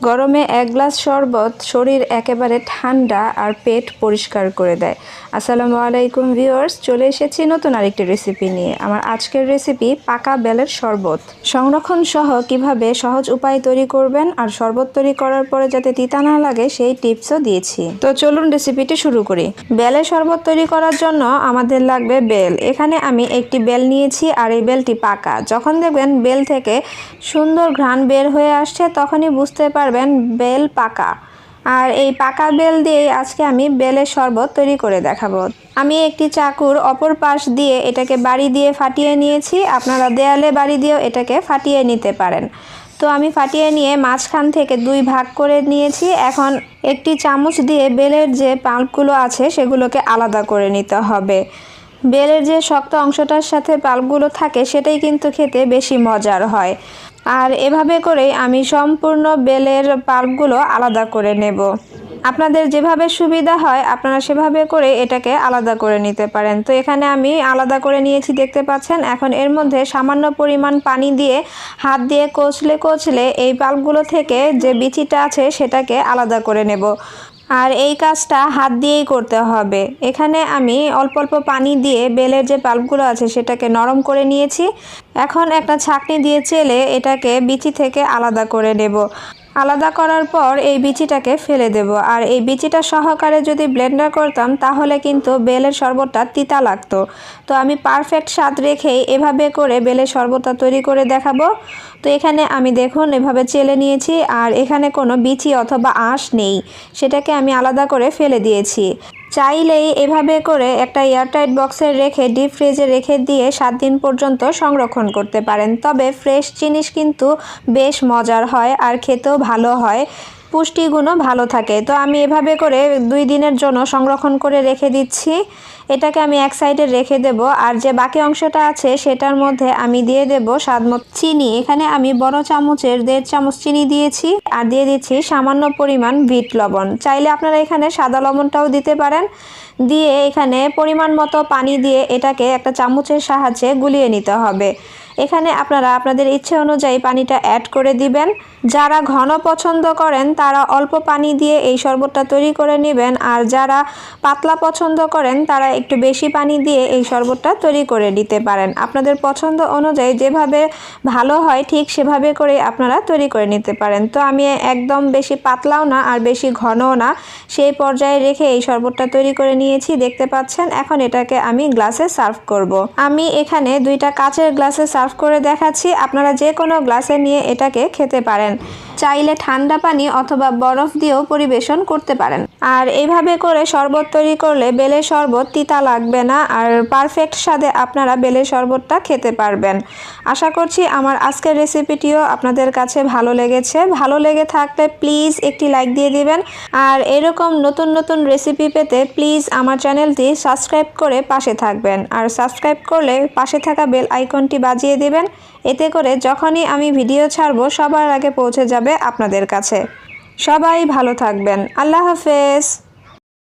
গরমে এক গ্লাস শরবত শরীর একেবারে ঠান্ডা আর পেট পরিষ্কার করে দেয়। আসসালামু আলাইকুম ভিউয়ার্স, চলে এসেছি নতুন আরেকটি রেসিপি নিয়ে। আমার আজকের রেসিপি পাকা বেলের শরবত। সংরক্ষণ সহ কিভাবে সহজ উপায় তৈরি করবেন আর শরবত তৈরি করার পরে যাতে তিতা না লাগে সেই টিপসও দিয়েছি। তো চলুন রেসিপিটি শুরু করি। বেলের শরবত তৈরি করার জন্য আমাদের লাগবে বেল। এখানে আমি একটি বেল নিয়েছি আর এই বেলটি পাকা। যখন দেখবেন বেল থেকে সুন্দর ঘ্রাণ বের হয়ে আসছে তখনই বুঝতে পারবেন বেল পাকা। আর এই পাকা বেল দিয়েই আজকে আমি বেলের শরবত তৈরি করে দেখাবো। আমি একটি চাকুর অপর পাশ দিয়ে এটাকে বাড়ি দিয়ে ফাটিয়ে নিয়েছি। আপনারা দেয়ালে বাড়ি দিয়েও এটাকে ফাটিয়ে নিতে পারেন। তো আমি ফাটিয়ে নিয়ে মাঝখান থেকে দুই ভাগ করে নিয়েছি। এখন একটি চামচ দিয়ে বেলের যে পাল্পগুলো আছে সেগুলোকে আলাদা করে নিতে হবে। বেলের যে শক্ত অংশটার সাথে পাল্পগুলো থাকে সেটাই কিন্তু খেতে বেশি মজার হয়। আর এভাবে করেই আমি সম্পূর্ণ বেলের পাল্পগুলো আলাদা করে নেব। আপনাদের যেভাবে সুবিধা হয় আপনারা সেভাবে করে এটাকে আলাদা করে নিতে পারেন। তো এখানে আমি আলাদা করে নিয়েছি, দেখতে পাচ্ছেন। এখন এর মধ্যে সামান্য পরিমাণ পানি দিয়ে হাত দিয়ে কচলে এই পাল্পগুলো থেকে যে বিচিটা আছে সেটাকে আলাদা করে নেব। আর এই কাজটা হাত দিয়েই করতে হবে। এখানে আমি অল্প অল্প পানি দিয়ে বেলের যে পাল্পগুলো আছে সেটাকে নরম করে নিয়েছি। এখন একটা ছাঁকনি দিয়ে চেলে এটাকে বিচি থেকে আলাদা করে নেব। আলাদা করার পর এই বিচিটাকে ফেলে দেব। আর এই বিচিটা সহকারে যদি ব্লেন্ডার করতাম তাহলে কিন্তু বেলের শরবতটা তিতা লাগতো। তো আমি পারফেক্ট স্বাদ রেখেই এভাবে করে বেলের শরবতটা তৈরি করে দেখাবো। তো এখানে আমি দেখুন এভাবে চেলে নিয়েছি আর এখানে কোনো বিচি অথবা আঁশ নেই, সেটাকে আমি আলাদা করে ফেলে দিয়েছি। চাইলেই এভাবে করে একটা এয়ারটাইট বক্সে রেখে ডিপ ফ্রিজে রেখে দিয়ে 7 দিন পর্যন্ত সংরক্ষণ করতে পারেন। তবে ফ্রেশ জিনিস কিন্তু বেশ মজার হয় আর খেতেও ভালো হয়, পুষ্টিগুণও ভালো থাকে। তো আমি এভাবে করে 2 দিনের জন্য সংরক্ষণ করে রেখে দিচ্ছি। এটাকে আমি এক সাইডে রেখে দেব। আর যে বাকি অংশটা আছে সেটার মধ্যে আমি দিয়ে দেব স্বাদমতো চিনি। এখানে আমি বড় চামচের 1.5 চামচ চিনি দিয়েছি আর দিয়ে দিচ্ছি সামান্য পরিমাণ বিট লবণ। চাইলে আপনারা এখানে সাদা লবণটাও দিতে পারেন। দিয়ে এখানে পরিমাণ মতো পানি দিয়ে এটাকে একটা চামচের সাহায্যে গুলিয়ে নিতে হবে। এখানে আপনারা আপনাদের ইচ্ছে অনুযায়ী পানিটা অ্যাড করে দিবেন। যারা ঘন পছন্দ করেন তারা অল্প পানি দিয়ে এই শরবতটা তৈরি করে নেবেন, আর যারা পাতলা পছন্দ করেন তারা একটু বেশি পানি দিয়ে এই শরবতটা তৈরি করে নিতে পারেন। আপনাদের পছন্দ অনুযায়ী যেভাবে ভালো হয় ঠিক সেভাবে করে আপনারা তৈরি করে নিতে পারেন। তো আমি একদম বেশি পাতলাও না আর বেশি ঘনও না, সেই পর্যায়ে রেখে এই শরবতটা তৈরি করে নিয়েছি, দেখতে পাচ্ছেন। এখন এটাকে আমি গ্লাসে সার্ভ করব। আমি এখানে 2টা কাচের গ্লাসে সার্ভ করে দেখাচ্ছি। আপনারা যে কোনো গ্লাসে নিয়ে এটাকে খেতে পারেন। চাইলে ঠান্ডা পানি অথবা বরফ দিয়েও পরিবেশন করতে পারেন। আর এইভাবে করে শরবত তৈরি করলে বেলের শরবত তিতা লাগবে না আর পারফেক্ট স্বাদে আপনারা বেলের শরবতটা খেতে পারবেন। আশা করছি আমার আজকের রেসিপিটিও আপনাদের কাছে ভালো লেগেছে। ভালো লেগে থাকলে প্লিজ একটি লাইক দিয়ে দিবেন। আর এরকম নতুন নতুন রেসিপি পেতে প্লিজ আমার চ্যানেলটি সাবস্ক্রাইব করে পাশে থাকবেন। আর সাবস্ক্রাইব করলে পাশে থাকা বেল আইকনটি বাজিয়ে দিবেন। এতে করে যখনই আমি ভিডিও ছাড়বো সবার আগে পৌঁছে যাবে আপনাদের কাছে। সবাই ভালো থাকবেন। আল্লাহ হাফেজ।